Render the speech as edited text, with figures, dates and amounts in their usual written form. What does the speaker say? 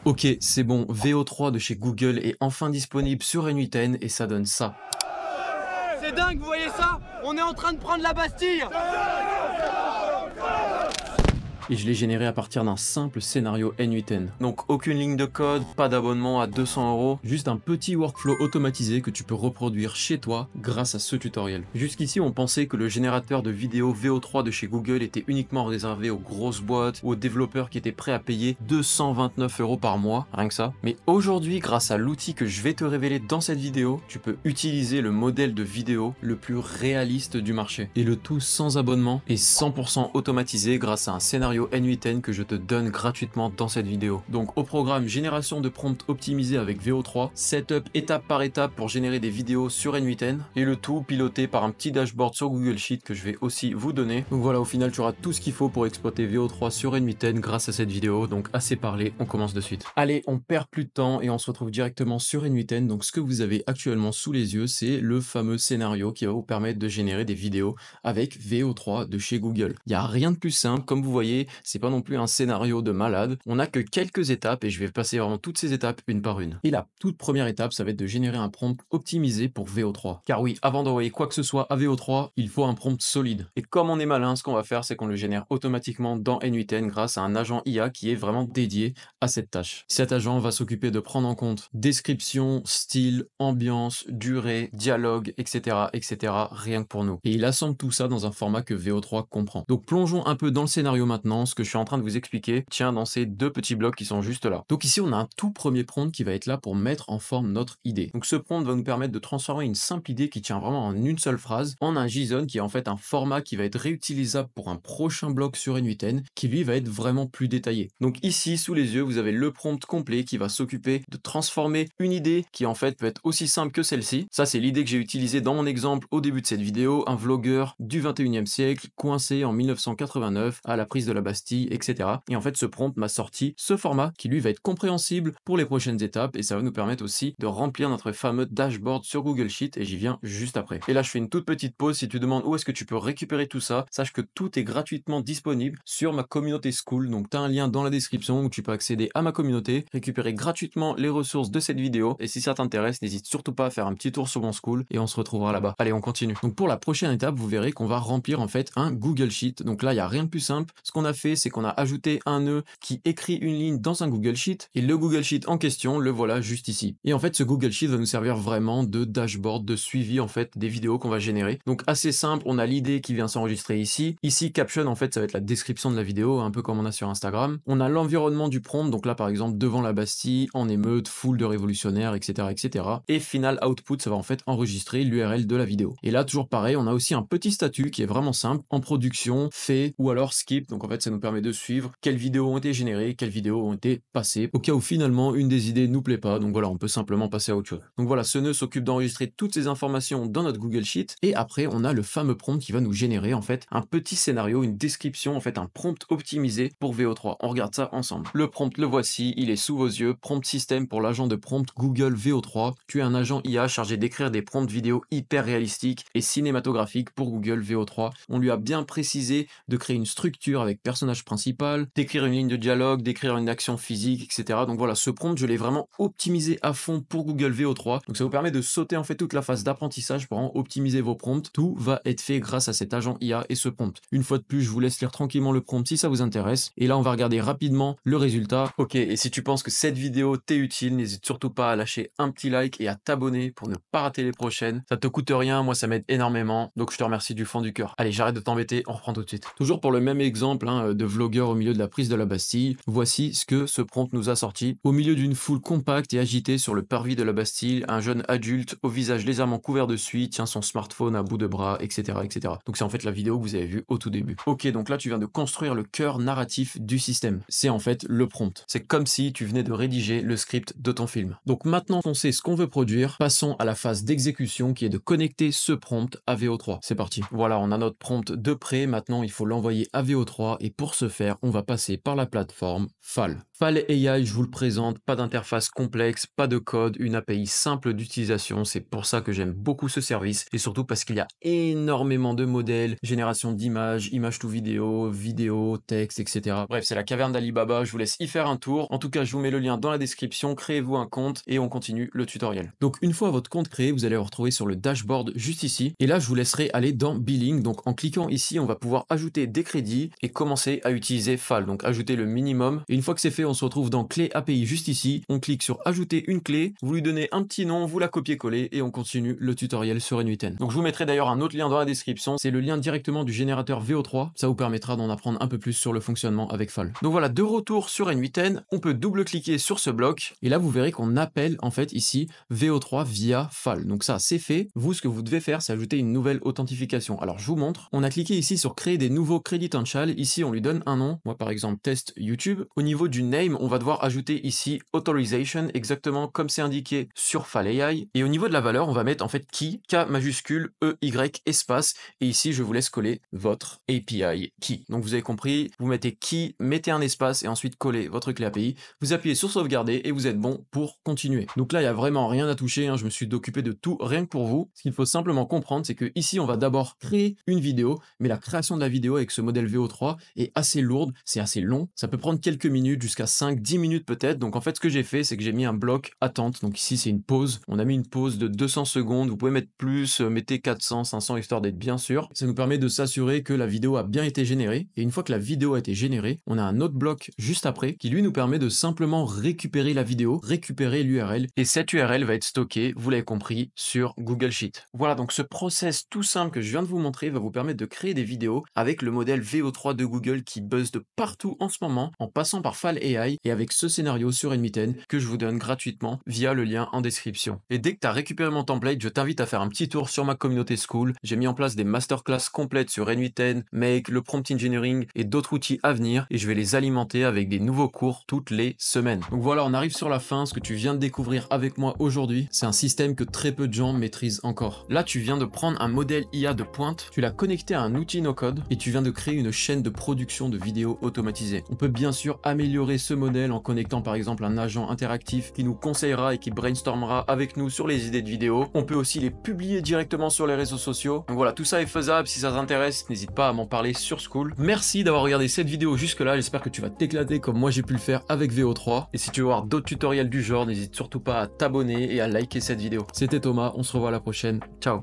Ok, c'est bon, VO3 de chez Google est enfin disponible sur N8N et ça donne ça. C'est dingue, vous voyez ça? On est en train de prendre la Bastille! Et je l'ai généré à partir d'un simple scénario N8N. Donc aucune ligne de code, pas d'abonnement à 200 €, juste un petit workflow automatisé que tu peux reproduire chez toi grâce à ce tutoriel. Jusqu'ici on pensait que le générateur de vidéos VO3 de chez Google était uniquement réservé aux grosses boîtes ou aux développeurs qui étaient prêts à payer 229 € par mois, rien que ça. Mais aujourd'hui, grâce à l'outil que je vais te révéler dans cette vidéo, tu peux utiliser le modèle de vidéo le plus réaliste du marché. Et le tout sans abonnement et 100% automatisé grâce à un scénario N8N que je te donne gratuitement dans cette vidéo. Donc au programme génération de prompts optimisé avec VO3, setup étape par étape pour générer des vidéos sur N8N et le tout piloté par un petit dashboard sur Google Sheet que je vais aussi vous donner. Donc voilà, au final tu auras tout ce qu'il faut pour exploiter VO3 sur N8N grâce à cette vidéo. Donc assez parlé, on commence de suite. Allez, on perd plus de temps et on se retrouve directement sur N8N. Donc ce que vous avez actuellement sous les yeux, c'est le fameux scénario qui va vous permettre de générer des vidéos avec VO3 de chez Google. Il n'y a rien de plus simple, comme vous voyez, c'est pas non plus un scénario de malade. On n'a que quelques étapes et je vais passer vraiment toutes ces étapes une par une. Et la toute première étape, ça va être de générer un prompt optimisé pour VO3. Car oui, avant d'envoyer quoi que ce soit à VO3, il faut un prompt solide. Et comme on est malin, ce qu'on va faire, c'est qu'on le génère automatiquement dans N8N grâce à un agent IA qui est vraiment dédié à cette tâche. Cet agent va s'occuper de prendre en compte description, style, ambiance, durée, dialogue, etc., etc., rien que pour nous. Et il assemble tout ça dans un format que VO3 comprend. Donc plongeons un peu dans le scénario maintenant. Ce que je suis en train de vous expliquer tient dans ces deux petits blocs qui sont juste là. Donc ici, on a un tout premier prompt qui va être là pour mettre en forme notre idée. Donc ce prompt va nous permettre de transformer une simple idée qui tient vraiment en une seule phrase en un JSON qui est en fait un format qui va être réutilisable pour un prochain bloc sur N8N qui lui va être vraiment plus détaillé. Donc ici, sous les yeux, vous avez le prompt complet qui va s'occuper de transformer une idée qui en fait peut être aussi simple que celle-ci. Ça, c'est l'idée que j'ai utilisée dans mon exemple au début de cette vidéo, un vlogueur du 21e siècle coincé en 1989 à la prise de la Bastille, etc. Et en fait, ce prompt m'a sorti ce format qui lui va être compréhensible pour les prochaines étapes et ça va nous permettre aussi de remplir notre fameux dashboard sur Google Sheet et j'y viens juste après. Et là, je fais une toute petite pause. Si tu demandes où est-ce que tu peux récupérer tout ça, sache que tout est gratuitement disponible sur ma communauté Skool. Donc, tu as un lien dans la description où tu peux accéder à ma communauté, récupérer gratuitement les ressources de cette vidéo et si ça t'intéresse, n'hésite surtout pas à faire un petit tour sur mon Skool et on se retrouvera là-bas. Allez, on continue. Donc, pour la prochaine étape, vous verrez qu'on va remplir en fait un Google Sheet. Donc là, il n'y a rien de plus simple. Ce qu'on a fait, c'est qu'on a ajouté un nœud qui écrit une ligne dans un Google Sheet et le Google Sheet en question, le voilà juste ici. Et en fait, ce Google Sheet va nous servir vraiment de dashboard, de suivi en fait des vidéos qu'on va générer. Donc assez simple, on a l'idée qui vient s'enregistrer ici. Ici, caption, en fait, ça va être la description de la vidéo, un peu comme on a sur Instagram. On a l'environnement du prompt, donc là par exemple devant la Bastille, en émeute, foule de révolutionnaires, etc., etc. Et final output, ça va en fait enregistrer l'URL de la vidéo. Et là, toujours pareil, on a aussi un petit statut qui est vraiment simple, en production, fait ou alors skip. Donc en fait, ça nous permet de suivre quelles vidéos ont été générées, quelles vidéos ont été passées, au cas où finalement une des idées nous plaît pas. Donc voilà, on peut simplement passer à autre chose. Donc voilà, ce nœud s'occupe d'enregistrer toutes ces informations dans notre Google Sheet et après on a le fameux prompt qui va nous générer en fait un petit scénario, une description, en fait un prompt optimisé pour VO3. On regarde ça ensemble. Le prompt, le voici, il est sous vos yeux. Prompt système pour l'agent de prompt Google VO3. Tu es un agent IA chargé d'écrire des prompts vidéo hyper réalistiques et cinématographiques pour Google VO3. On lui a bien précisé de créer une structure avec personnage principal, d'écrire une ligne de dialogue, d'écrire une action physique, etc. Donc voilà, ce prompt, je l'ai vraiment optimisé à fond pour Google VO3. Donc ça vous permet de sauter en fait toute la phase d'apprentissage pour en optimiser vos prompts. Tout va être fait grâce à cet agent IA et ce prompt. Une fois de plus, je vous laisse lire tranquillement le prompt si ça vous intéresse. Et là, on va regarder rapidement le résultat. Ok, et si tu penses que cette vidéo t'est utile, n'hésite surtout pas à lâcher un petit like et à t'abonner pour ne pas rater les prochaines. Ça te coûte rien, moi ça m'aide énormément. Donc je te remercie du fond du cœur. Allez, j'arrête de t'embêter, on reprend tout de suite. Toujours pour le même exemple de vlogueur au milieu de la prise de la Bastille, voici ce que ce prompt nous a sorti. Au milieu d'une foule compacte et agitée sur le parvis de la Bastille, un jeune adulte au visage légèrement couvert de suie tient son smartphone à bout de bras, etc., etc. Donc c'est en fait la vidéo que vous avez vue au tout début. Ok, donc là tu viens de construire le cœur narratif du système. C'est en fait le prompt. C'est comme si tu venais de rédiger le script de ton film. Donc maintenant qu'on sait ce qu'on veut produire, passons à la phase d'exécution qui est de connecter ce prompt à VO3. C'est parti. Voilà, on a notre prompt de près. Maintenant, il faut l'envoyer à VO3 et pour ce faire, on va passer par la plateforme Fall. Fall AI, je vous le présente, pas d'interface complexe, pas de code, une API simple d'utilisation. C'est pour ça que j'aime beaucoup ce service et surtout parce qu'il y a énormément de modèles, génération d'images, images to vidéo, vidéo, texte, etc. Bref, c'est la caverne d'Alibaba, je vous laisse y faire un tour. En tout cas, je vous mets le lien dans la description, créez-vous un compte et on continue le tutoriel. Donc une fois votre compte créé, vous allez le retrouver sur le dashboard juste ici. Et là, je vous laisserai aller dans Billing. Donc en cliquant ici, on va pouvoir ajouter des crédits et commencer à utiliser Fall. Donc ajouter le minimum. Et une fois que c'est fait, on se retrouve dans Clé API juste ici. On clique sur Ajouter une clé, vous lui donnez un petit nom, vous la copiez-collez et on continue le tutoriel sur N8N. Donc je vous mettrai d'ailleurs un autre lien dans la description. C'est le lien directement du générateur VO3. Ça vous permettra d'en apprendre un peu plus sur le fonctionnement avec Fall. Donc voilà, de retour sur N8N, on peut double-cliquer sur ce bloc et là vous verrez qu'on appelle en fait ici VO3 via Fall. Donc ça c'est fait. Vous, ce que vous devez faire, c'est ajouter une nouvelle authentification. Alors je vous montre. On a cliqué ici sur créer des nouveaux credentials. Ici on lui donne un nom. Moi par exemple test YouTube. Au niveau du name, on va devoir ajouter ici authorization, exactement comme c'est indiqué sur Fall AI. Et au niveau de la valeur, on va mettre en fait key, K majuscule, E-Y espace. Et ici je vous laisse coller votre API key. Donc vous avez compris, vous mettez key, mettez un espace et ensuite collez votre clé API. Vous appuyez sur sauvegarder et vous êtes bon pour continuer. Donc là il n'y a vraiment rien à toucher, hein. Je me suis occupé de tout rien que pour vous. Ce qu'il faut simplement comprendre, c'est que ici on va d'abord créer une vidéo, mais la création de la vidéo avec ce modèle VO3 est assez lourde, c'est assez long. Ça peut prendre quelques minutes, jusqu'à 5-10 minutes peut-être. Donc en fait ce que j'ai fait, c'est que j'ai mis un bloc attente. Donc ici c'est une pause. On a mis une pause de 200 secondes. Vous pouvez mettre plus, mettez 400, 500 histoire d'être bien sûr. Ça nous permet de s'assurer que la vidéo a bien été générée. Et une fois que la vidéo a été générée, on a un autre bloc juste après qui lui nous permet de simplement récupérer la vidéo, récupérer l'URL. Et cette URL va être stockée, vous l'avez compris, sur Google Sheet. Voilà, donc ce process tout simple que je viens de vous montrer va vous permettre de créer des vidéos avec le modèle VO3 de Google qui buzz de partout en ce moment en passant par Fall AI et avec ce scénario sur N8N que je vous donne gratuitement via le lien en description. Et dès que tu as récupéré mon template, je t'invite à faire un petit tour sur ma communauté School. J'ai mis en place des masterclass complètes sur N8N, Make, le prompt engineering et d'autres outils à venir et je vais les alimenter avec des nouveaux cours toutes les semaines. Donc voilà, on arrive sur la fin. Ce que tu viens de découvrir avec moi aujourd'hui, c'est un système que très peu de gens maîtrisent encore. Là, tu viens de prendre un modèle IA de pointe, tu l'as connecté à un outil no-code et tu viens de créer une chaîne de production de vidéos automatisée. On peut bien sûr améliorer ce modèle en connectant par exemple un agent interactif qui nous conseillera et qui brainstormera avec nous sur les idées de vidéos. On peut aussi les publier directement sur les réseaux sociaux. Donc voilà, tout ça est faisable. Si ça t'intéresse, n'hésite pas à m'en parler sur School. Merci d'avoir regardé cette vidéo jusque-là. J'espère que tu vas t'éclater comme moi j'ai pu le faire avec VO3. Et si tu veux voir d'autres tutoriels du genre, n'hésite surtout pas à t'abonner et à liker cette vidéo. C'était Thomas, on se revoit à la prochaine. Ciao.